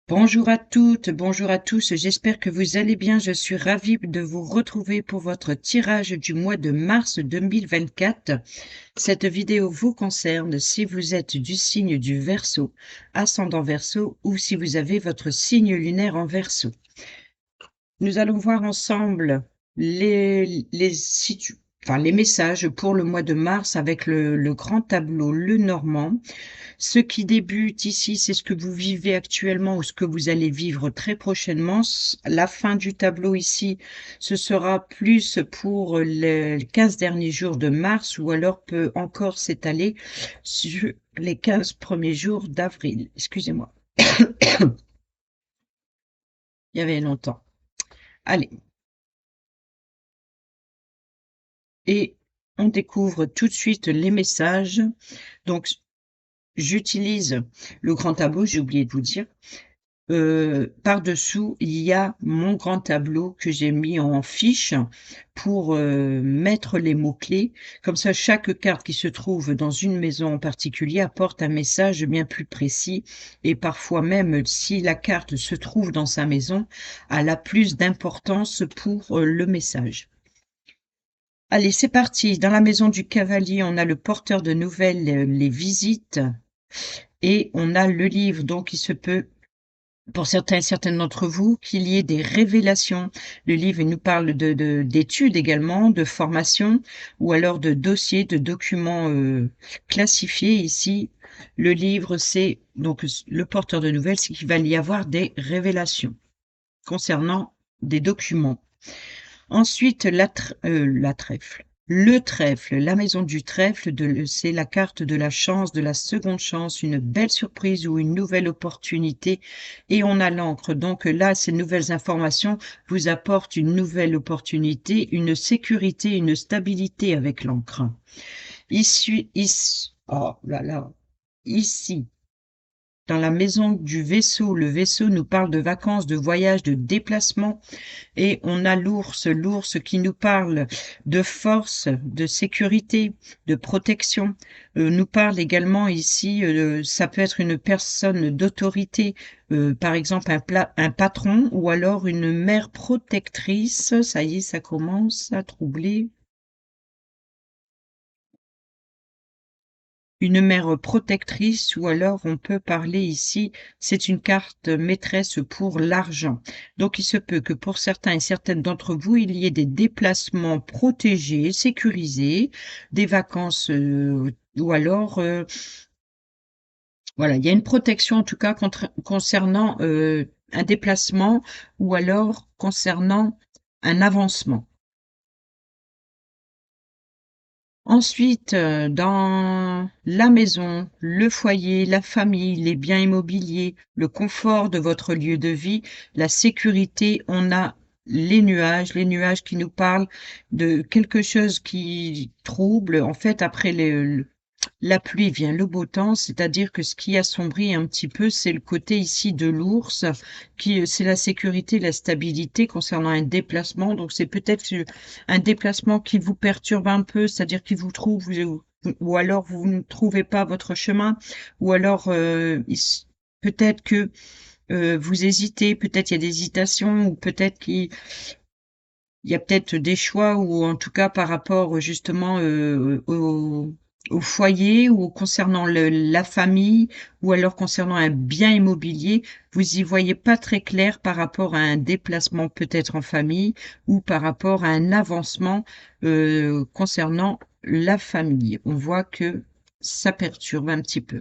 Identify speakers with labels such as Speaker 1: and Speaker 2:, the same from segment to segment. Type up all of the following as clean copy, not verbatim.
Speaker 1: Bonjour à toutes, bonjour à tous, j'espère que vous allez bien. Je suis ravie de vous retrouver pour votre tirage du mois de mars 2024. Cette vidéo vous concerne si vous êtes du signe du Verseau, ascendant Verseau, ou si vous avez votre signe lunaire en Verseau. Nous allons voir ensemble les messages pour le mois de mars avec le grand tableau Lenormand. Ce qui débute ici, c'est ce que vous vivez actuellement ou ce que vous allez vivre très prochainement. La fin du tableau ici, ce sera plus pour les 15 derniers jours de mars ou alors peut encore s'étaler sur les 15 premiers jours d'avril. Excusez-moi, il y avait longtemps. Allez, et on découvre tout de suite les messages. Donc, j'utilise le grand tableau, j'ai oublié de vous dire. Par-dessous, il y a mon grand tableau que j'ai mis en fiche pour mettre les mots-clés. Comme ça, chaque carte qui se trouve dans une maison en particulier apporte un message bien plus précis. Et parfois même, si la carte se trouve dans sa maison, elle a plus d'importance pour le message. Allez, c'est parti. Dans la maison du cavalier, on a le porteur de nouvelles, les visites, et on a le livre. Donc, il se peut pour certains et certaines d'entre vous, qu'il y ait des révélations. Le livre il nous parle d'études également, de formation, ou alors de dossiers, de documents classifiés. Ici, le livre, c'est donc le porteur de nouvelles, c'est qu'il va y avoir des révélations concernant des documents. Ensuite, la trèfle. Le trèfle, la maison du trèfle, c'est la carte de la chance, de la seconde chance, une belle surprise ou une nouvelle opportunité. Et on a l'encre. Donc là, ces nouvelles informations vous apportent une nouvelle opportunité, une sécurité, une stabilité avec l'encre. Oh là là, ici, dans la maison du vaisseau, le vaisseau nous parle de vacances, de voyages, de déplacements. Et on a l'ours qui nous parle de force, de sécurité, de protection. Nous parle également ici, ça peut être une personne d'autorité, par exemple un patron ou alors une mère protectrice. Ça y est, ça commence à troubler. Une mère protectrice ou alors on peut parler ici, c'est une carte maîtresse pour l'argent. Donc il se peut que pour certains et certaines d'entre vous, il y ait des déplacements protégés, sécurisés, des vacances ou alors voilà, il y a une protection en tout cas concernant un déplacement ou alors concernant un avancement. Ensuite, dans la maison, le foyer, la famille, les biens immobiliers, le confort de votre lieu de vie, la sécurité, on a les nuages qui nous parlent de quelque chose qui trouble. En fait, après la pluie vient le beau temps, c'est-à-dire que ce qui assombrit un petit peu, c'est le côté ici de l'ours, qui c'est la sécurité, la stabilité concernant un déplacement. Donc c'est peut-être un déplacement qui vous perturbe un peu, c'est-à-dire qui vous trouve, ou alors vous ne trouvez pas votre chemin, ou alors peut-être que vous hésitez, peut-être il y a des hésitations, ou peut-être qu'il y a peut-être des choix ou en tout cas par rapport justement au foyer ou concernant la famille ou alors concernant un bien immobilier, vous y voyez pas très clair par rapport à un déplacement peut-être en famille ou par rapport à un avancement concernant la famille. On voit que ça perturbe un petit peu.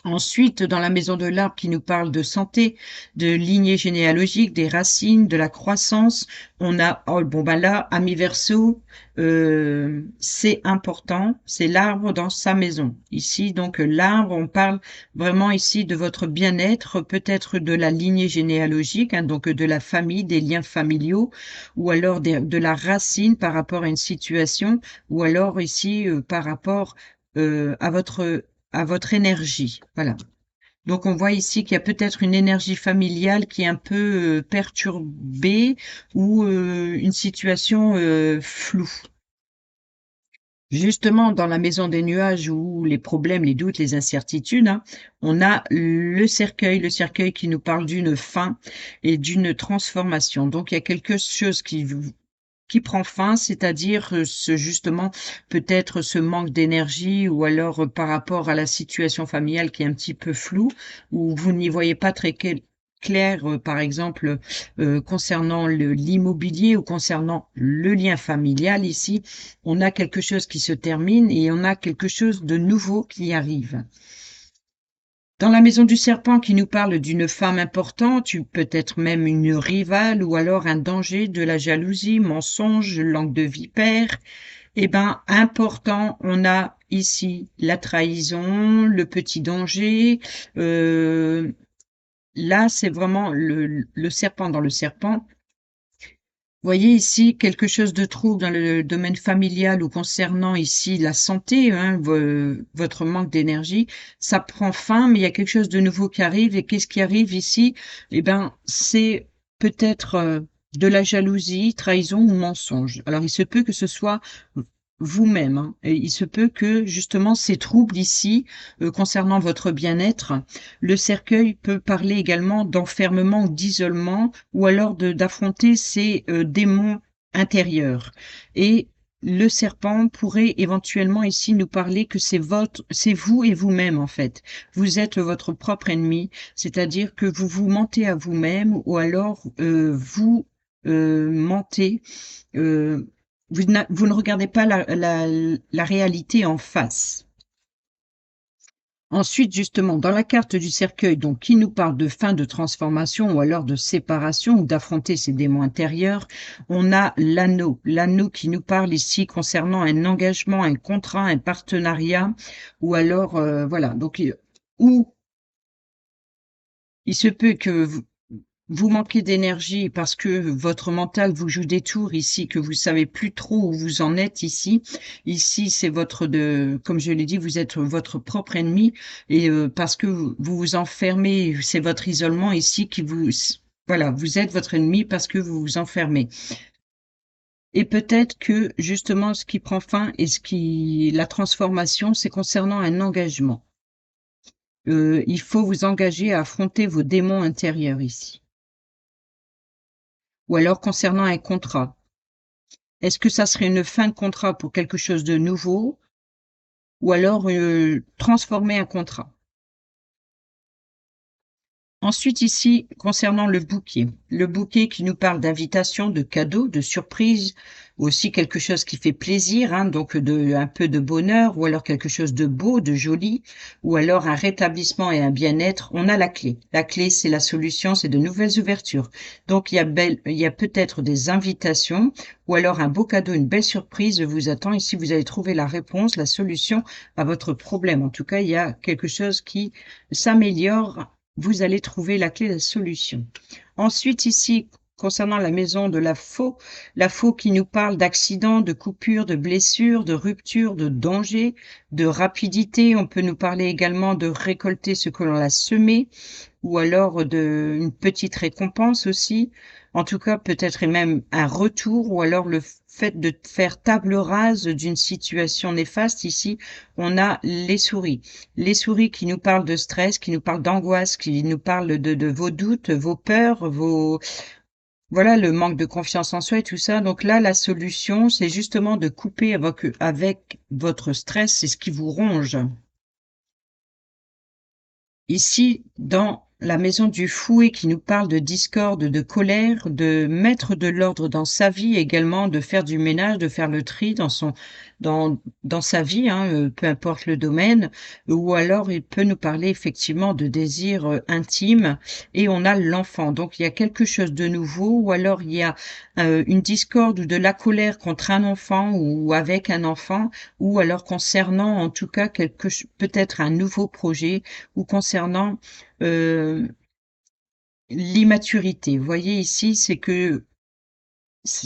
Speaker 1: Ensuite, dans la maison de l'arbre qui nous parle de santé, de lignée généalogique, des racines, de la croissance, on a, oh, bon ben là, ami Verseau, c'est important, c'est l'arbre dans sa maison. Ici, donc l'arbre, on parle vraiment ici de votre bien-être, peut-être de la lignée généalogique, hein, donc de la famille, des liens familiaux, ou alors de la racine par rapport à une situation, ou alors ici par rapport à votre énergie. Voilà. Donc on voit ici qu'il y a peut-être une énergie familiale qui est un peu perturbée ou une situation floue. Justement, dans la maison des nuages où les problèmes, les doutes, les incertitudes, hein, on a le cercueil qui nous parle d'une fin et d'une transformation. Donc, il y a quelque chose qui prend fin, c'est-à-dire, ce justement, peut-être ce manque d'énergie ou alors, par rapport à la situation familiale qui est un petit peu floue, où vous n'y voyez pas très clair, par exemple, concernant l'immobilier ou concernant le lien familial ici, on a quelque chose qui se termine et on a quelque chose de nouveau qui arrive. Dans la maison du serpent qui nous parle d'une femme importante, peut-être même une rivale ou alors un danger, de la jalousie, mensonge, langue de vipère, eh ben, important, on a ici la trahison, le petit danger. euh, Là, c'est vraiment le serpent dans le serpent. Voyez ici quelque chose de trouble dans le domaine familial ou concernant ici la santé, hein, votre manque d'énergie, ça prend fin, mais il y a quelque chose de nouveau qui arrive. Et qu'est-ce qui arrive ici? Eh ben, c'est peut-être de la jalousie, trahison ou mensonge. Alors, il se peut que ce soit vous-même, hein, et il se peut que justement ces troubles ici, concernant votre bien-être, le cercueil peut parler également d'enfermement ou d'isolement ou alors d'affronter ces, démons intérieurs et le serpent pourrait éventuellement ici nous parler que c'est vous et vous-même, en fait. Vous êtes votre propre ennemi, c'est-à-dire que vous vous mentez à vous-même ou alors, vous, mentez, heu, vous ne regardez pas la réalité en face. Ensuite, justement, dans la carte du cercueil, donc, qui nous parle de fin de transformation ou alors de séparation ou d'affronter ses démons intérieurs, on a l'anneau. L'anneau qui nous parle ici concernant un engagement, un contrat, un partenariat, ou alors, voilà. Donc, ou il se peut que vous manquez d'énergie parce que votre mental vous joue des tours ici, que vous savez plus trop où vous en êtes ici. Ici, c'est comme je l'ai dit, vous êtes votre propre ennemi et parce que vous vous enfermez, c'est votre isolement ici voilà, vous êtes votre ennemi parce que vous vous enfermez. Et peut-être que justement, ce qui prend fin et la transformation, c'est concernant un engagement. Il faut vous engager à affronter vos démons intérieurs ici. Ou alors concernant un contrat. Est-ce que ça serait une fin de contrat pour quelque chose de nouveau ou alors, transformer un contrat? Ensuite ici, concernant le bouquet qui nous parle d'invitation, de cadeaux, de surprises, aussi quelque chose qui fait plaisir, hein, donc un peu de bonheur, ou alors quelque chose de beau, de joli, ou alors un rétablissement et un bien-être. On a la clé. La clé, c'est la solution, c'est de nouvelles ouvertures. Donc il y a peut-être des invitations, ou alors un beau cadeau, une belle surprise vous attend. Ici, vous allez trouver la réponse, la solution à votre problème. En tout cas, il y a quelque chose qui s'améliore, vous allez trouver la clé de la solution. Ensuite, ici, concernant la maison de la faux qui nous parle d'accidents, de coupures, de blessures, de ruptures, de dangers, de rapidité. On peut nous parler également de récolter ce que l'on a semé ou alors une petite récompense aussi. En tout cas, peut-être et même un retour ou alors le fait de faire table rase d'une situation néfaste. Ici, on a les souris. Les souris qui nous parlent de stress, qui nous parlent d'angoisse, qui nous parlent de vos doutes, vos peurs, voilà, le manque de confiance en soi et tout ça. Donc là, la solution, c'est justement de couper avec votre stress, c'est ce qui vous ronge. Ici, dans la maison du fouet qui nous parle de discorde, de colère, de mettre de l'ordre dans sa vie également, de faire du ménage, de faire le tri dans sa vie, hein, peu importe le domaine, ou alors il peut nous parler effectivement de désirs intimes et on a l'enfant. Donc il y a quelque chose de nouveau, ou alors il y a une discorde ou de la colère contre un enfant ou avec un enfant, ou alors concernant en tout cas peut-être un nouveau projet ou concernant, heu, l'immaturité. Vous voyez ici, c'est que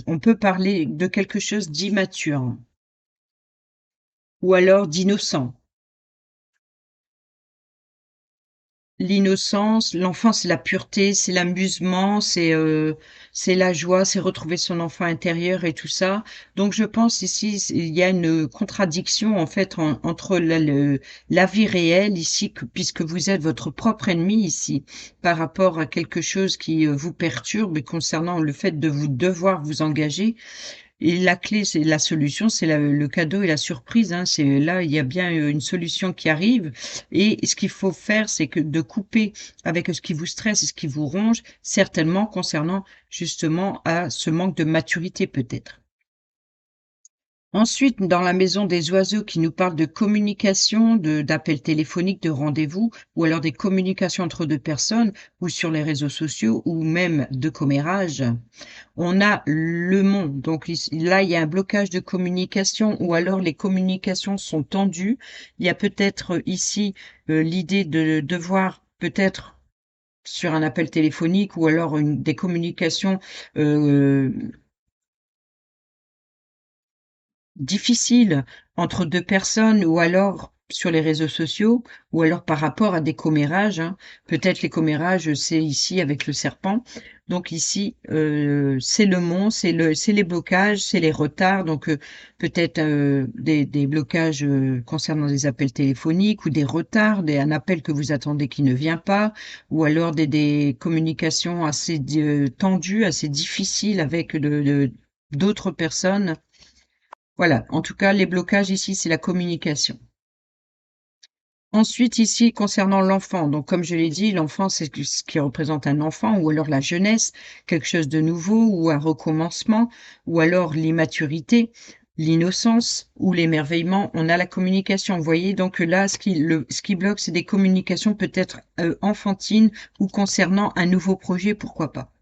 Speaker 1: on peut parler de quelque chose d'immature ou alors d'innocent. l'innocence, l'enfant, c'est la pureté, c'est l'amusement, c'est la joie, c'est retrouver son enfant intérieur et tout ça. Donc je pense ici, il y a une contradiction en fait entre la vie réelle ici, puisque vous êtes votre propre ennemi ici, par rapport à quelque chose qui vous perturbe et concernant le fait de vous devoir vous engager. Et la clé, c'est la solution, c'est le cadeau et la surprise, hein. C'est là, il y a bien, une solution qui arrive et ce qu'il faut faire, c'est que de couper avec ce qui vous stresse et ce qui vous ronge, certainement concernant justement à ce manque de maturité peut-être. Ensuite, dans la maison des oiseaux qui nous parle de communication, d'appels téléphoniques, de rendez-vous, ou alors des communications entre 2 personnes, ou sur les réseaux sociaux, ou même de commérage. On a le monde, donc là, il y a un blocage de communication ou alors les communications sont tendues. Il y a peut-être ici l'idée de devoir peut-être sur un appel téléphonique ou alors des communications euh, difficile entre 2 personnes ou alors sur les réseaux sociaux ou alors par rapport à des commérages, hein. Peut-être les commérages, c'est ici avec le serpent. Donc ici, c'est le mont, c'est les blocages, c'est les retards, donc peut-être, des blocages, concernant des appels téléphoniques ou des retards, un appel que vous attendez qui ne vient pas ou alors des communications assez tendues, assez difficiles avec d'autres personnes. Voilà, en tout cas, les blocages ici, c'est la communication. Ensuite, ici, concernant l'enfant, donc comme je l'ai dit, l'enfant, c'est ce qui représente un enfant, ou alors la jeunesse, quelque chose de nouveau, ou un recommencement, ou alors l'immaturité, l'innocence ou l'émerveillement. On a la communication. Vous voyez, donc là, ce qui bloque, c'est des communications peut-être enfantines ou concernant un nouveau projet, pourquoi pas.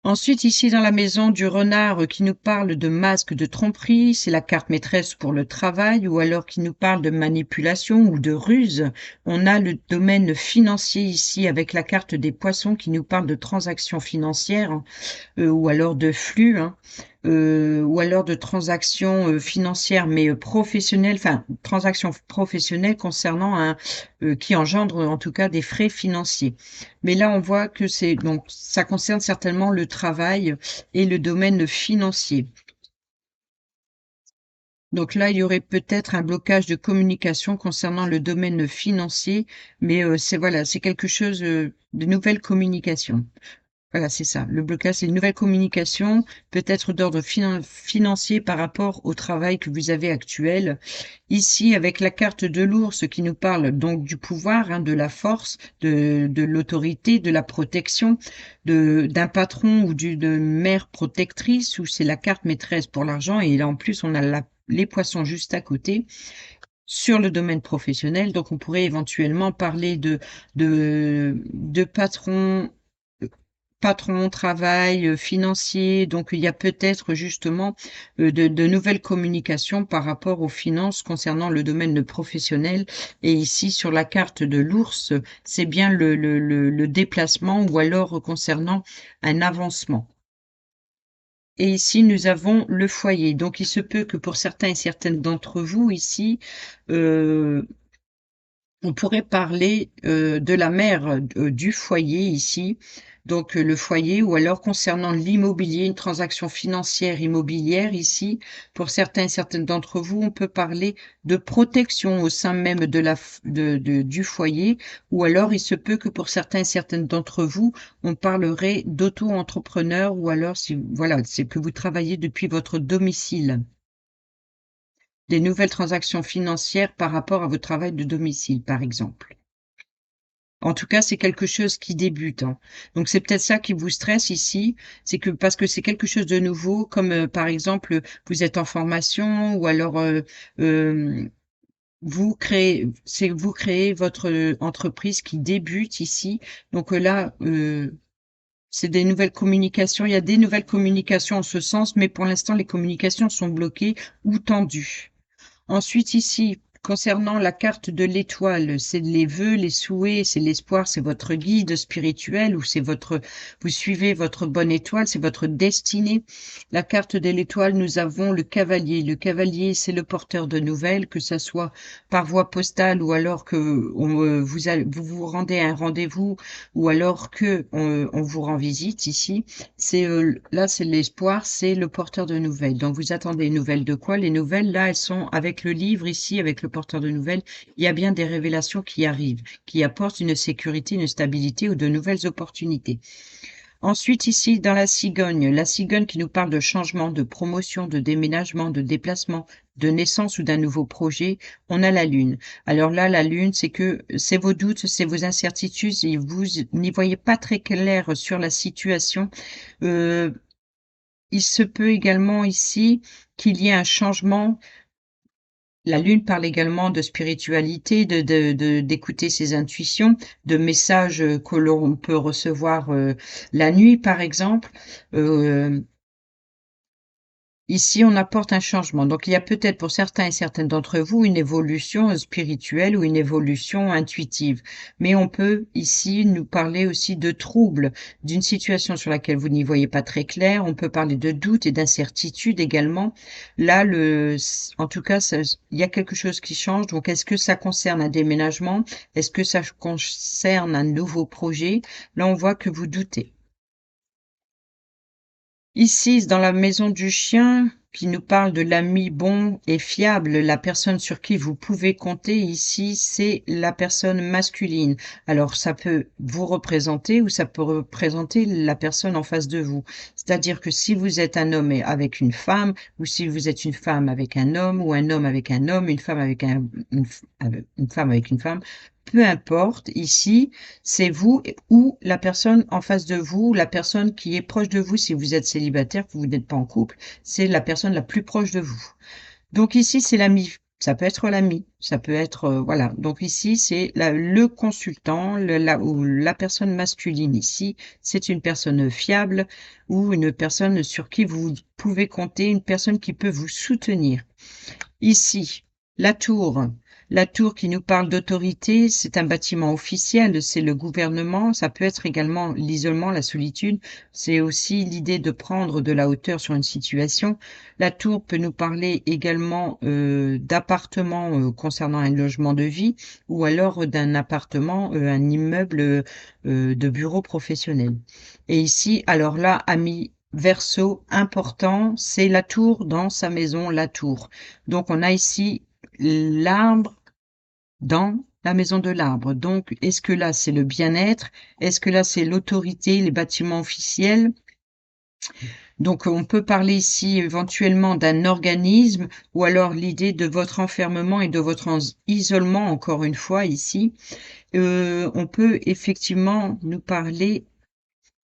Speaker 1: Ensuite, ici dans la maison du renard qui nous parle de masque de tromperie, c'est la carte maîtresse pour le travail, ou alors qui nous parle de manipulation ou de ruse. On a le domaine financier ici avec la carte des poissons qui nous parle de transactions financières ou alors de flux, hein, ou alors de transactions financières, mais professionnelles, enfin transactions professionnelles concernant qui engendrent en tout cas des frais financiers. Mais là, on voit que c'est donc ça concerne certainement le travail et le domaine financier. Donc là, il y aurait peut-être un blocage de communication concernant le domaine financier, mais c'est voilà, c'est quelque chose de nouvelles communications. Voilà, c'est ça. Le blocage, c'est une nouvelle communication, peut-être d'ordre financier par rapport au travail que vous avez actuel. Ici, avec la carte de l'ours qui nous parle donc du pouvoir, hein, de la force, de l'autorité, de la protection, d'un patron ou d'une mère protectrice, où c'est la carte maîtresse pour l'argent. Et là, en plus, on a les poissons juste à côté. Sur le domaine professionnel, donc on pourrait éventuellement parler de patron, travail, financier, donc il y a peut-être justement, de nouvelles communications par rapport aux finances concernant le domaine professionnel et ici sur la carte de l'ours, c'est bien le déplacement ou alors concernant un avancement. Et ici, nous avons le foyer. Donc, il se peut que pour certains et certaines d'entre vous ici, euh, on pourrait parler de la mère du foyer ici, donc le foyer, ou alors concernant l'immobilier, une transaction financière immobilière ici. Pour certains et certaines d'entre vous, on peut parler de protection au sein même du foyer, ou alors il se peut que pour certains et certaines d'entre vous, on parlerait d'auto-entrepreneur, ou alors si voilà, c'est que vous travaillez depuis votre domicile. Des nouvelles transactions financières par rapport à votre travail de domicile, par exemple. En tout cas, c'est quelque chose qui débute, hein. Donc c'est peut-être ça qui vous stresse ici, c'est que parce que c'est quelque chose de nouveau, comme par exemple, vous êtes en formation ou alors vous créez votre entreprise qui débute ici. Donc là, c'est des nouvelles communications. Il y a des nouvelles communications en ce sens, mais pour l'instant, les communications sont bloquées ou tendues. Ensuite ici, Concernant la carte de l'étoile, c'est les vœux, les souhaits, c'est l'espoir, c'est votre guide spirituel ou c'est vous suivez votre bonne étoile, c'est votre destinée. La carte de l'étoile, nous avons le cavalier. Le cavalier, c'est le porteur de nouvelles, que ça soit par voie postale ou alors que vous vous rendez à un rendez-vous ou alors que on vous rend visite ici. Là, c'est l'espoir, c'est le porteur de nouvelles. Donc, vous attendez une nouvelle de quoi? Les nouvelles, là, elles sont avec le livre ici, avec le porteur de nouvelles. Il y a bien des révélations qui arrivent, qui apportent une sécurité, une stabilité ou de nouvelles opportunités. Ensuite, ici, dans la cigogne qui nous parle de changement, de promotion, de déménagement, de déplacement, de naissance ou d'un nouveau projet, on a la lune. Alors là, la lune, c'est vos doutes, c'est vos incertitudes, et vous n'y voyez pas très clair sur la situation. Euh, il se peut également ici qu'il y ait un changement. La lune parle également de spiritualité, d'écouter ses intuitions, de messages que l'on peut recevoir la nuit, par exemple. Euh, Ici, on apporte un changement. Donc, il y a peut-être pour certains et certaines d'entre vous une évolution spirituelle ou une évolution intuitive. Mais on peut ici nous parler aussi de troubles, d'une situation sur laquelle vous n'y voyez pas très clair. On peut parler de doutes et d'incertitudes également. Là, en tout cas, il y a quelque chose qui change. Donc, est-ce que ça concerne un déménagement? Est-ce que ça concerne un nouveau projet? Là, on voit que vous doutez. Ici, dans la maison du chien, qui nous parle de l'ami bon et fiable, la personne sur qui vous pouvez compter ici, c'est la personne masculine. Alors, ça peut vous représenter ou ça peut représenter la personne en face de vous. C'est-à-dire que si vous êtes un homme avec une femme, ou si vous êtes une femme avec un homme, ou un homme avec un homme, une femme avec une femme avec une femme, peu importe, ici, c'est vous ou la personne en face de vous, la personne qui est proche de vous, si vous êtes célibataire, que vous n'êtes pas en couple, c'est la personne la plus proche de vous. Donc ici, c'est l'ami. Ça peut être l'ami, ça peut être, voilà. Donc ici, c'est le consultant, ou la personne masculine ici, c'est une personne fiable ou une personne sur qui vous pouvez compter, une personne qui peut vous soutenir. Ici, la tour. La tour qui nous parle d'autorité, c'est un bâtiment officiel, c'est le gouvernement, ça peut être également l'isolement, la solitude, c'est aussi l'idée de prendre de la hauteur sur une situation. La tour peut nous parler également d'appartement concernant un logement de vie ou alors d'un appartement, un immeuble de bureau professionnel. Et ici, alors là, ami Verseau, important, c'est la tour dans sa maison, la tour. Donc, on a ici l'arbre dans la maison de l'arbre. Donc, est-ce que là, c'est le bien-être? Est-ce que là, c'est l'autorité, les bâtiments officiels? Donc, on peut parler ici éventuellement d'un organisme ou alors l'idée de votre enfermement et de votre isolement, encore une fois, ici. On peut effectivement nous parler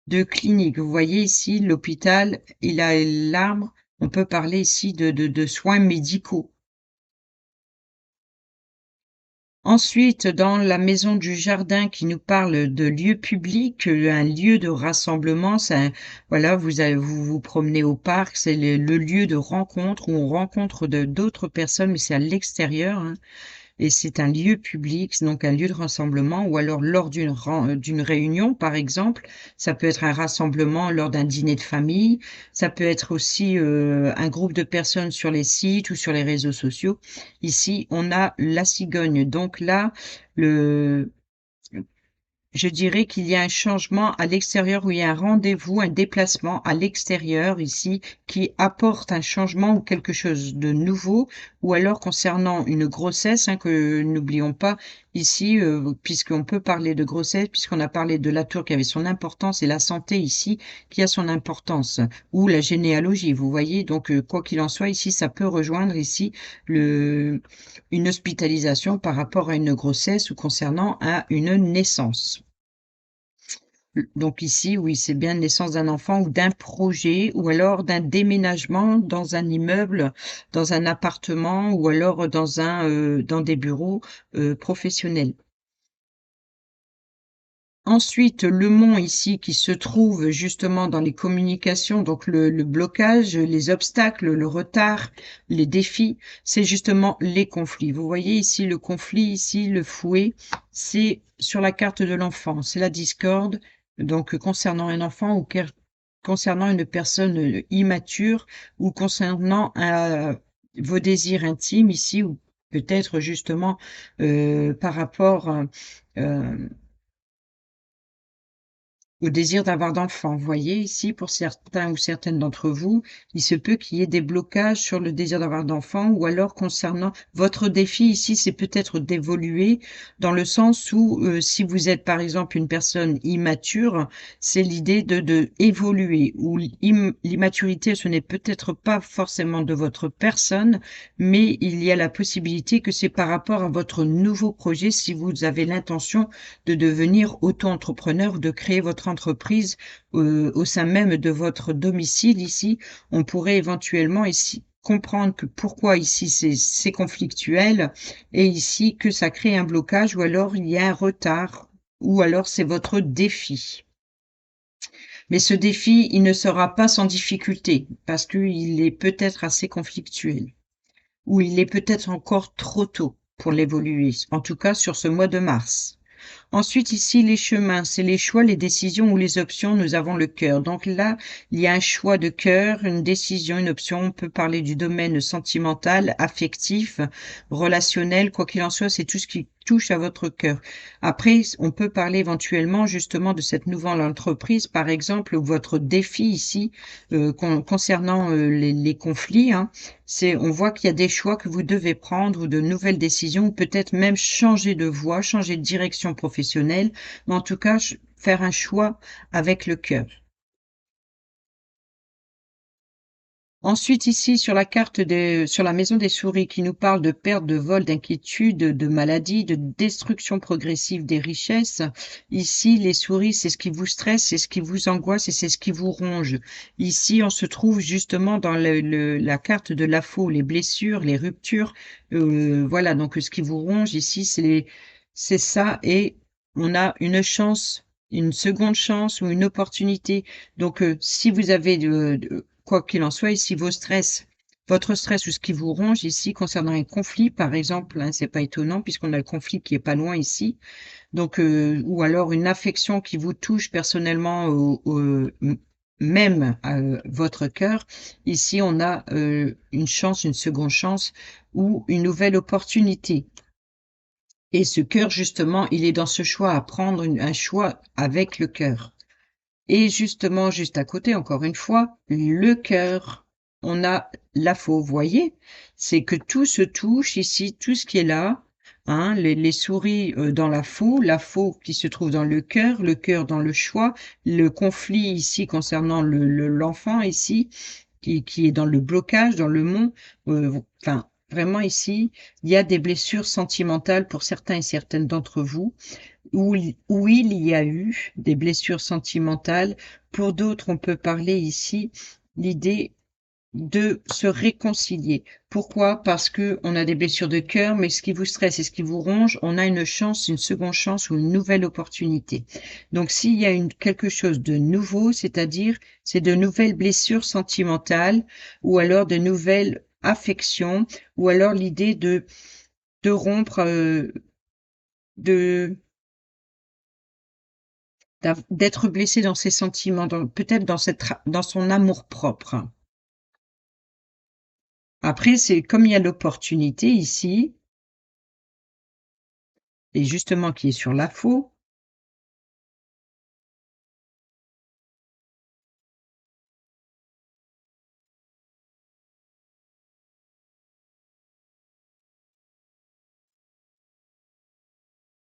Speaker 1: de clinique. Vous voyez ici l'hôpital, il a l'arbre. On peut parler ici de soins médicaux. Ensuite, dans la maison du jardin qui nous parle de lieu public, un lieu de rassemblement, voilà, vous vous promenez au parc, c'est le lieu de rencontre où on rencontre d'autres personnes, mais c'est à l'extérieur, hein. Et c'est un lieu public, donc un lieu de rassemblement, ou alors lors d'une réunion, par exemple. Ça peut être un rassemblement lors d'un dîner de famille. Ça peut être aussi un groupe de personnes sur les sites ou sur les réseaux sociaux. Ici, on a la cigogne. Donc là, le, je dirais qu'il y a un changement à l'extérieur où il y a un rendez-vous, un déplacement à l'extérieur ici qui apporte un changement ou quelque chose de nouveau, ou alors concernant une grossesse, hein, que n'oublions pas ici, puisqu'on peut parler de grossesse, puisqu'on a parlé de la tour qui avait son importance et la santé ici qui a son importance, ou la généalogie, vous voyez. Donc, quoi qu'il en soit, ici, ça peut rejoindre ici une hospitalisation par rapport à une grossesse ou concernant à une naissance. Donc ici, oui, c'est bien naissance d'un enfant ou d'un projet ou alors d'un déménagement dans un immeuble, dans un appartement ou alors dans des bureaux professionnels. Ensuite, le mont ici qui se trouve justement dans les communications, donc le blocage, les obstacles, le retard, les défis, c'est justement les conflits. Vous voyez ici le conflit, ici le fouet, c'est sur la carte de l'enfant, c'est la discorde, donc concernant un enfant ou concernant une personne immature ou concernant vos désirs intimes ici ou peut-être justement par rapport au désir d'avoir d'enfants. Vous voyez ici, pour certains ou certaines d'entre vous, il se peut qu'il y ait des blocages sur le désir d'avoir d'enfants ou alors concernant votre défi ici, c'est peut-être d'évoluer dans le sens où, si vous êtes par exemple une personne immature, c'est l'idée de évoluer ou l'immaturité, ce n'est peut-être pas forcément de votre personne, mais il y a la possibilité que c'est par rapport à votre nouveau projet si vous avez l'intention de devenir auto-entrepreneur, de créer votre entreprise, au sein même de votre domicile ici. On pourrait éventuellement ici comprendre que pourquoi ici c'est conflictuel et ici que ça crée un blocage ou alors il y a un retard ou alors c'est votre défi. Mais ce défi, il ne sera pas sans difficulté parce qu'il est peut-être assez conflictuel ou il est peut-être encore trop tôt pour l'évoluer, en tout cas sur ce mois de mars. Ensuite, ici, les chemins, c'est les choix, les décisions ou les options. Nous avons le cœur. Donc là, il y a un choix de cœur, une décision, une option. On peut parler du domaine sentimental, affectif, relationnel. Quoi qu'il en soit, c'est tout ce qui touche à votre cœur. Après, on peut parler éventuellement justement de cette nouvelle entreprise, par exemple, ou votre défi ici concernant les conflits. Hein, c'est, on voit qu'il y a des choix que vous devez prendre ou de nouvelles décisions, ou peut-être même changer de voie, changer de direction professionnelle, mais en tout cas, faire un choix avec le cœur. Ensuite, ici, sur la carte sur la maison des souris qui nous parle de perte, de vol, d'inquiétude, de maladie, de destruction progressive des richesses. Ici, les souris, c'est ce qui vous stresse, c'est ce qui vous angoisse et c'est ce qui vous ronge. Ici, on se trouve justement dans la carte de la faux, les blessures, les ruptures. Voilà, donc ce qui vous ronge ici, c'est ça et on a une chance, une seconde chance ou une opportunité. Donc, si vous avez quoi qu'il en soit, ici, votre stress ou ce qui vous ronge ici concernant un conflit, par exemple, hein, c'est pas étonnant puisqu'on a le conflit qui est pas loin ici. Donc, ou alors une affection qui vous touche personnellement même à votre cœur. Ici, on a une chance, une seconde chance ou une nouvelle opportunité. Et ce cœur, justement, il est dans ce choix à prendre, un choix avec le cœur. Et justement, juste à côté, encore une fois, le cœur. On a la faux, vous voyez? C'est que tout se touche ici, tout ce qui est là, hein, les souris dans la faux qui se trouve dans le cœur dans le choix, le conflit ici concernant l'enfant ici, qui est dans le blocage, dans le mont. Enfin, vraiment ici, il y a des blessures sentimentales pour certains et certaines d'entre vous où il y a eu des blessures sentimentales. Pour d'autres, on peut parler ici l'idée de se réconcilier. Pourquoi? Parce que on a des blessures de cœur, mais ce qui vous stresse et ce qui vous ronge, on a une chance, une seconde chance ou une nouvelle opportunité. Donc, s'il y a quelque chose de nouveau, c'est-à-dire, c'est de nouvelles blessures sentimentales ou alors de nouvelles affections ou alors l'idée de rompre, de d'être blessé dans ses sentiments, peut-être dans son amour-propre. Après, c'est comme il y a l'opportunité ici, et justement qui est sur la faux,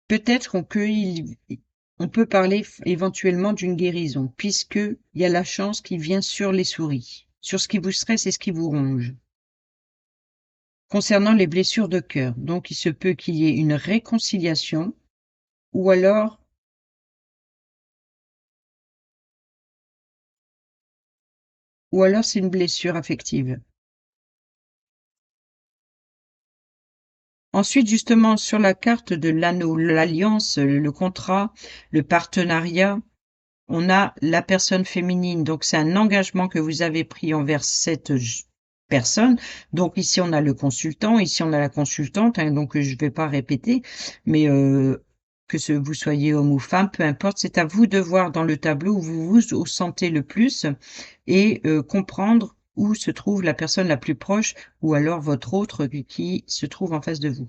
Speaker 1: peut-être on peut parler éventuellement d'une guérison, puisque il y a la chance qui vient sur les souris, sur ce qui vous stresse et ce qui vous ronge. Concernant les blessures de cœur, donc il se peut qu'il y ait une réconciliation, ou alors c'est une blessure affective. Ensuite, justement, sur la carte de l'anneau, l'alliance, le contrat, le partenariat, on a la personne féminine. Donc, c'est un engagement que vous avez pris envers cette personne. Donc, ici, on a le consultant, ici, on a la consultante, hein, donc je ne vais pas répéter, mais vous soyez homme ou femme, peu importe, c'est à vous de voir dans le tableau où vous vous sentez le plus et comprendre où se trouve la personne la plus proche ou alors votre autre qui se trouve en face de vous.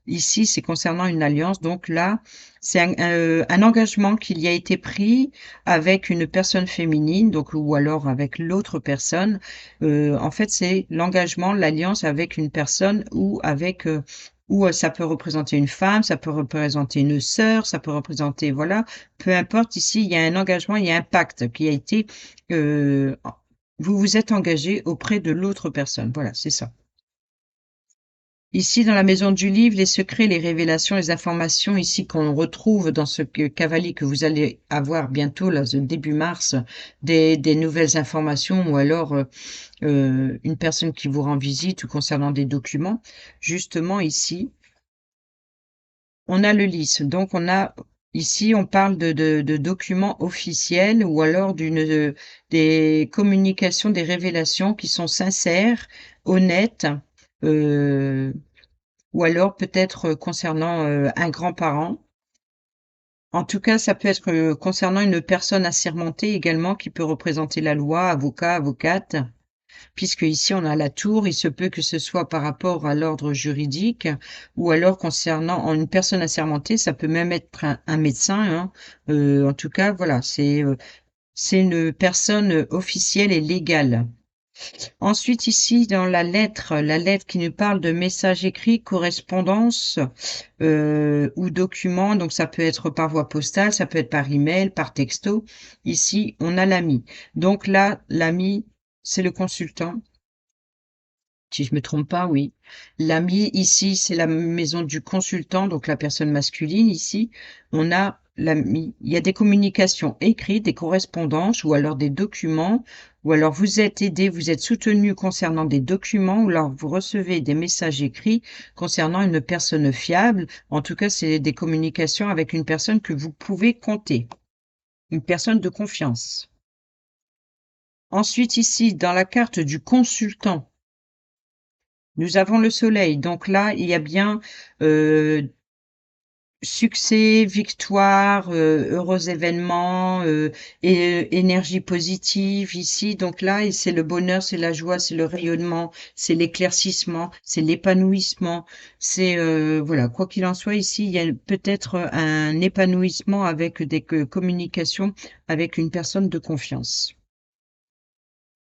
Speaker 1: Ici, c'est concernant une alliance. Donc là, c'est un engagement qu'il y a été pris avec une personne féminine, donc ou alors avec l'autre personne. En fait, c'est l'engagement, l'alliance avec une personne ou avec ça peut représenter une femme, ça peut représenter une sœur, ça peut représenter voilà, peu importe. Ici, il y a un engagement, il y a un pacte qui a été euh, vous vous êtes engagé auprès de l'autre personne. Voilà, c'est ça. Ici, dans la maison du livre, les secrets, les révélations, les informations, ici qu'on retrouve dans ce cavalier que vous allez avoir bientôt, là, début mars, des nouvelles informations ou alors une personne qui vous rend visite ou concernant des documents. Justement, ici, on a le lys. Donc, ici, on parle de documents officiels ou alors des communications, des révélations qui sont sincères, honnêtes, euh, ou alors peut-être concernant un grand-parent. En tout cas, ça peut être concernant une personne assermentée également qui peut représenter la loi, avocat, avocate, puisque ici on a la tour, il se peut que ce soit par rapport à l'ordre juridique ou alors concernant une personne assermentée, ça peut même être un médecin, hein. En tout cas, voilà, c'est une personne officielle et légale. Ensuite, ici, dans la lettre qui nous parle de messages écrits, correspondance ou documents, donc ça peut être par voie postale, ça peut être par email, par texto. Ici, on a l'ami. Donc là, l'ami, c'est le consultant. Si je me trompe pas, oui. L'ami, ici, c'est la maison du consultant, donc la personne masculine. Ici, on a l'ami. Il y a des communications écrites, des correspondances, ou alors des documents, ou alors vous êtes aidé, vous êtes soutenu concernant des documents, ou alors vous recevez des messages écrits concernant une personne fiable. En tout cas, c'est des communications avec une personne que vous pouvez compter, une personne de confiance. Ensuite, ici, dans la carte du consultant, nous avons le soleil, donc là, il y a bien succès, victoire, heureux événements, et énergie positive ici. Donc là, et c'est le bonheur, c'est la joie, c'est le rayonnement, c'est l'éclaircissement, c'est l'épanouissement. C'est voilà, quoi qu'il en soit, ici, il y a peut-être un épanouissement avec des communications avec une personne de confiance.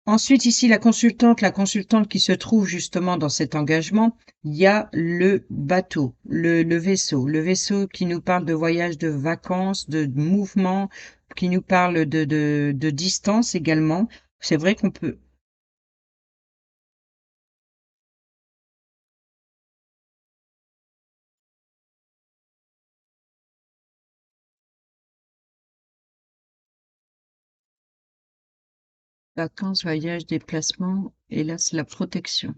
Speaker 1: Ensuite, ici, la consultante qui se trouve justement dans cet engagement, il y a le bateau, le vaisseau qui nous parle de voyage, de vacances, de mouvement, qui nous parle de distance également. C'est vrai qu'on peut, vacances, voyage, déplacement, et là, c'est la protection.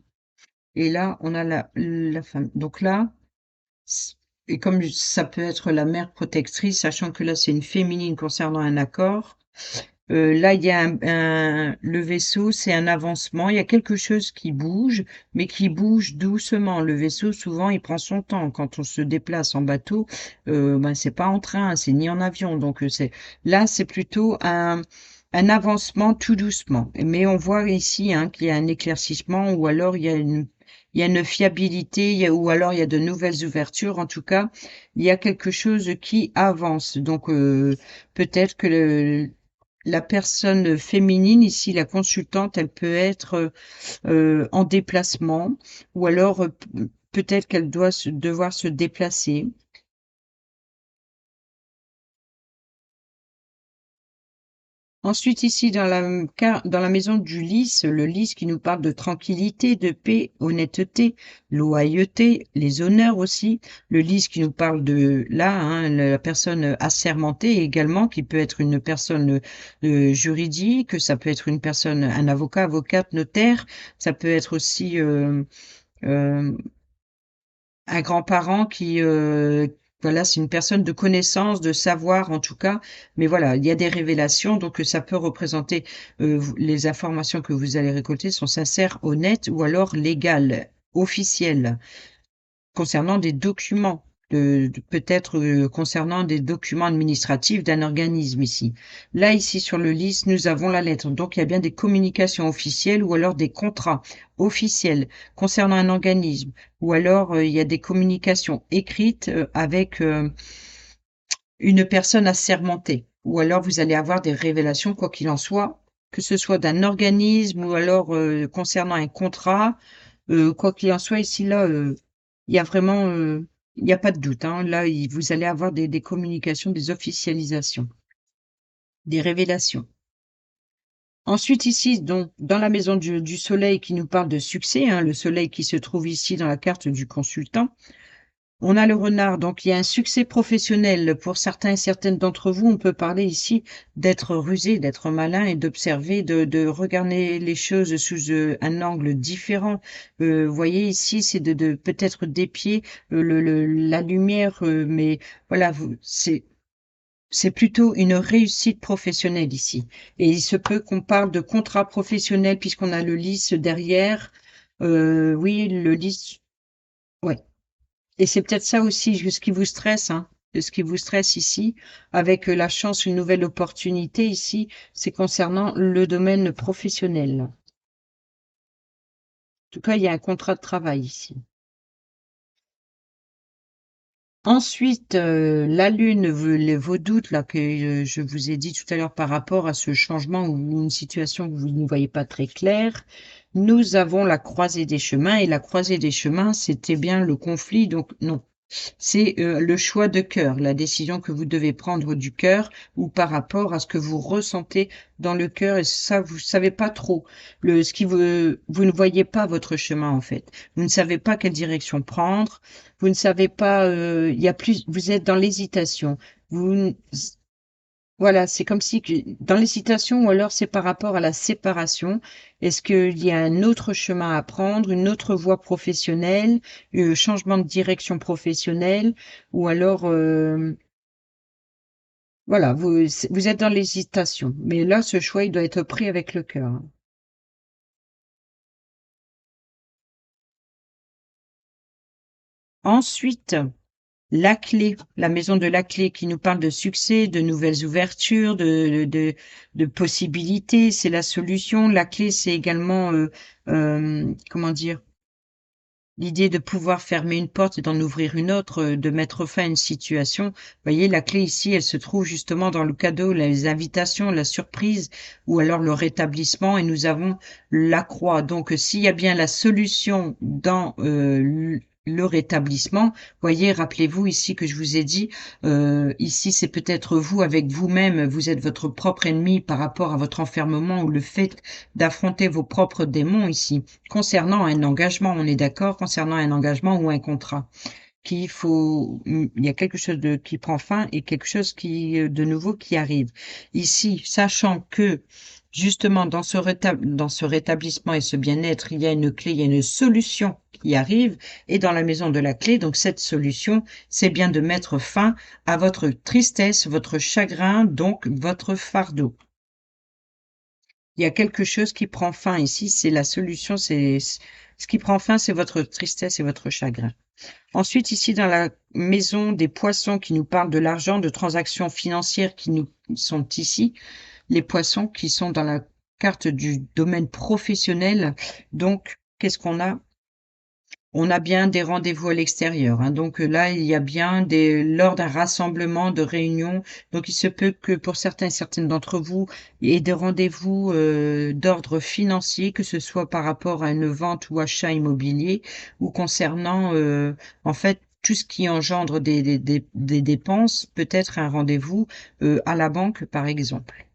Speaker 1: Et là, on a la femme. Donc là, et comme ça peut être la mère protectrice, sachant que là, c'est une féminine concernant un accord. Là, il y a le vaisseau, c'est un avancement. Il y a quelque chose qui bouge, mais qui bouge doucement. Le vaisseau, souvent, il prend son temps. Quand on se déplace en bateau, ben, c'est pas en train, c'est ni en avion. Donc, là, c'est plutôt un avancement tout doucement. Mais on voit ici, hein, qu'il y a un éclaircissement ou alors il y a une fiabilité, ou alors il y a de nouvelles ouvertures. En tout cas, il y a quelque chose qui avance. Donc, peut-être que la personne féminine, ici la consultante, elle peut être en déplacement ou alors peut-être qu'elle doit devoir se déplacer. Ensuite, ici, dans la maison du lys, le lys qui nous parle de tranquillité, de paix, honnêteté, loyauté, les honneurs aussi. Le lys qui nous parle de là, hein, la personne assermentée également, qui peut être une personne juridique, ça peut être une personne, un avocat, avocate, notaire, ça peut être aussi euh, Un grand-parent qui, voilà, c'est une personne de connaissance, de savoir en tout cas, mais voilà, il y a des révélations donc ça peut représenter, vous les informations que vous allez récolter sont sincères, honnêtes ou alors légales, officielles. Concernant des documents, peut-être, concernant des documents administratifs d'un organisme ici. Là, ici, sur le liste, nous avons la lettre, donc il y a bien des communications officielles ou alors des contrats officiels concernant un organisme ou alors, il y a des communications écrites, avec, une personne assermentée ou alors vous allez avoir des révélations, quoi qu'il en soit, que ce soit d'un organisme ou alors, concernant un contrat. Quoi qu'il en soit ici, là, il y a vraiment, il y a pas de doute, hein. Là, vous allez avoir des communications, des officialisations, des révélations. Ensuite ici, donc dans la maison du soleil qui nous parle de succès, hein, le soleil qui se trouve ici dans la carte du consultant. On a le renard, donc il y a un succès professionnel pour certains et certaines d'entre vous. On peut parler ici d'être rusé, d'être malin et d'observer, de regarder les choses sous un angle différent. Vous voyez ici, c'est de peut-être d'épier la lumière, mais voilà, c'est plutôt une réussite professionnelle ici. Et il se peut qu'on parle de contrat professionnel puisqu'on a le lys derrière. Oui, le lys, ouais. Et c'est peut-être ça aussi, ce qui vous stresse, hein, ce qui vous stresse ici, avec la chance, une nouvelle opportunité ici, c'est concernant le domaine professionnel. En tout cas, il y a un contrat de travail ici. Ensuite, la lune, vos doutes là que je vous ai dit tout à l'heure par rapport à ce changement ou une situation que vous ne voyez pas très claire, nous avons la croisée des chemins et la croisée des chemins, c'était bien le conflit, donc non. C'est, le choix de cœur, la décision que vous devez prendre du cœur ou par rapport à ce que vous ressentez dans le cœur et ça, vous savez pas trop. Ce qui vous ne voyez pas votre chemin, en fait. Vous ne savez pas quelle direction prendre. Vous ne savez pas, il y a plus vous êtes dans l'hésitation. Vous n Voilà, c'est comme si que dans l'hésitation ou alors c'est par rapport à la séparation. Est-ce qu'il y a un autre chemin à prendre, une autre voie professionnelle, changement de direction professionnelle ou alors, voilà, vous êtes dans l'hésitation. Mais là, ce choix, il doit être pris avec le cœur, hein. Ensuite, la clé, la maison de la clé qui nous parle de succès, de nouvelles ouvertures, de possibilités, c'est la solution. La clé, c'est également, comment dire? L'idée de pouvoir fermer une porte et d'en ouvrir une autre, de mettre fin à une situation. Vous voyez, la clé ici, elle se trouve justement dans le cadeau, les invitations, la surprise ou alors le rétablissement et nous avons la croix. Donc, s'il y a bien la solution dans, le rétablissement, voyez, rappelez-vous ici que je vous ai dit, ici, c'est peut-être vous avec vous-même, vous êtes votre propre ennemi par rapport à votre enfermement ou le fait d'affronter vos propres démons ici. Concernant un engagement, on est d'accord, concernant un engagement ou un contrat, il y a quelque chose qui prend fin et quelque chose de nouveau qui arrive. Ici, sachant que justement dans ce rétablissement et ce bien-être, il y a une clé, il y a une solution qui arrive et dans la maison de la clé, donc cette solution, c'est bien de mettre fin à votre tristesse, votre chagrin, donc votre fardeau. Il y a quelque chose qui prend fin ici, c'est la solution, ce qui prend fin, c'est votre tristesse et votre chagrin. Ensuite, ici, dans la maison des poissons qui nous parle de l'argent, de transactions financières qui nous sont ici, les poissons qui sont dans la carte du domaine professionnel. Donc, qu'est-ce qu'on a? On a bien des rendez-vous à l'extérieur, hein, donc là, il y a bien lors d'un rassemblement, de réunion, donc il se peut que pour certains et certaines d'entre vous, il y ait des rendez-vous, d'ordre financier, que ce soit par rapport à une vente ou achat immobilier ou concernant, en fait, tout ce qui engendre des dépenses, peut-être un rendez-vous, à la banque, par exemple.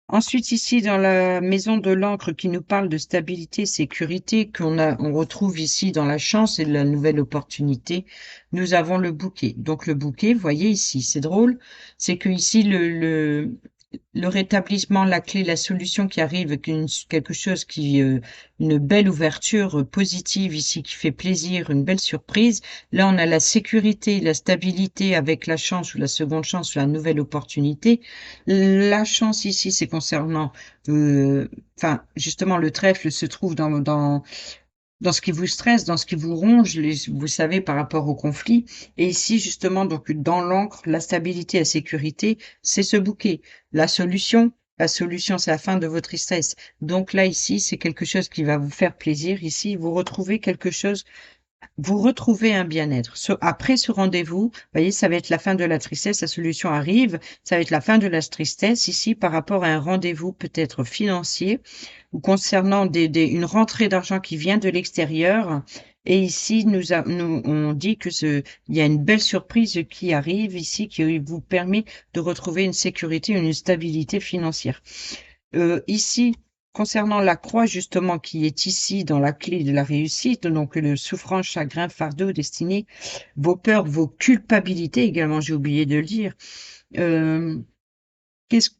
Speaker 1: Ensuite, ici, dans la maison de l'encre qui nous parle de stabilité, sécurité, on retrouve ici dans la chance et la nouvelle opportunité, nous avons le bouquet. Donc, le bouquet, vous voyez ici, c'est drôle, c'est que ici, le rétablissement, la clé, la solution qui arrive, avec quelque chose qui, une belle ouverture positive ici qui fait plaisir, une belle surprise. Là, on a la sécurité, la stabilité avec la chance ou la seconde chance ou la nouvelle opportunité. La chance ici, c'est concernant, enfin, justement, le trèfle se trouve dans ce qui vous stresse, dans ce qui vous ronge, vous savez, par rapport au conflit. Et ici, justement, donc, dans l'encre, la stabilité, la sécurité, c'est ce bouquet. La solution, c'est la fin de votre tristesse. Donc là, ici, c'est quelque chose qui va vous faire plaisir. Ici, vous retrouvez quelque chose, vous retrouvez un bien-être. Après ce rendez-vous, vous voyez, ça va être la fin de la tristesse, la solution arrive, ça va être la fin de la tristesse ici par rapport à un rendez-vous peut-être financier ou concernant une rentrée d'argent qui vient de l'extérieur. Et ici, on dit que il y a une belle surprise qui arrive ici, qui vous permet de retrouver une sécurité, une stabilité financière. Ici, concernant la croix, justement, qui est ici dans la clé de la réussite, donc le souffrance, chagrin, fardeau, destinée, vos peurs, vos culpabilités également, j'ai oublié de le dire. Euh, Qu'est-ce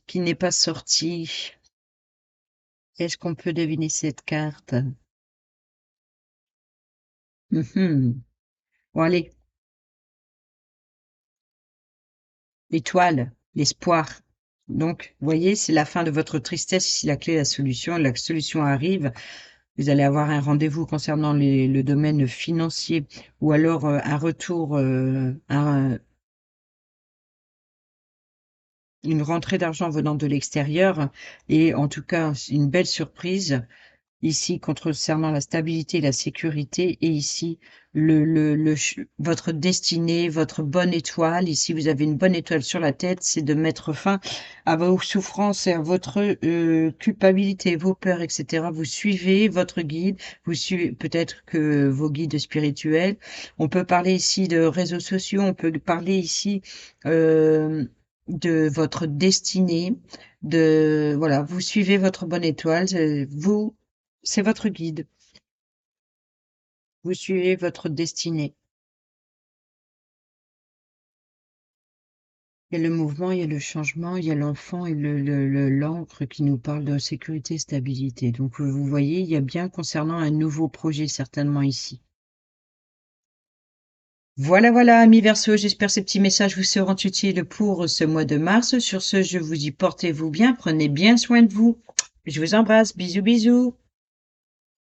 Speaker 1: qui n'est pas sorti? Est-ce qu'on peut deviner cette carte? Mhm. Bon, allez, l'étoile, l'espoir. Donc, vous voyez, c'est la fin de votre tristesse, ici la clé, la solution arrive. Vous allez avoir un rendez-vous concernant le domaine financier ou alors un retour, une rentrée d'argent venant de l'extérieur et en tout cas une belle surprise. Ici, concernant la stabilité et la sécurité, et ici, votre destinée, votre bonne étoile. Ici, vous avez une bonne étoile sur la tête, c'est de mettre fin à vos souffrances et à votre culpabilité, vos peurs, etc. Vous suivez votre guide, vous suivez peut-être que vos guides spirituels. On peut parler ici de réseaux sociaux, on peut parler ici euh, de votre destinée, voilà, vous suivez votre bonne étoile, c'est votre guide. Vous suivez votre destinée. Il y a le mouvement, il y a le changement, il y a l'enfant et l'encre qui nous parle de sécurité et stabilité. Donc, vous voyez, il y a bien concernant un nouveau projet certainement ici. Voilà, voilà, amis Verseau, j'espère que ces petits messages vous seront utiles pour ce mois de mars. Sur ce, je vous dis portez-vous bien, prenez bien soin de vous. Je vous embrasse, bisous, bisous.